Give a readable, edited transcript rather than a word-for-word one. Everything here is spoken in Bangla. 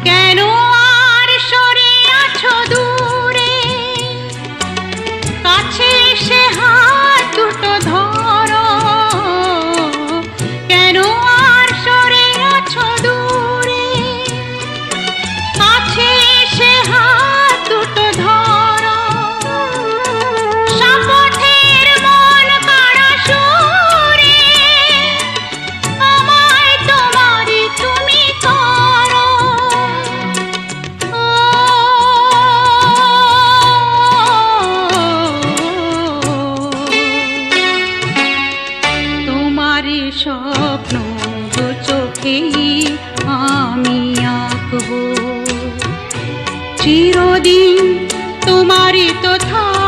কেন আর সরে আছো দূরে, কাছে এসে হাত দুটো ধরো। কেন আর সরে আছো দূরে, কাছে এসে হাত দুটো ধরো। শপথের মন কাড়া সুরে আমায় তোমারই তুমি করো। তোমারই স্বপ্ন দু চোখেই আমি আঁকবো, চিরদিন তোমারই তো থাকবো।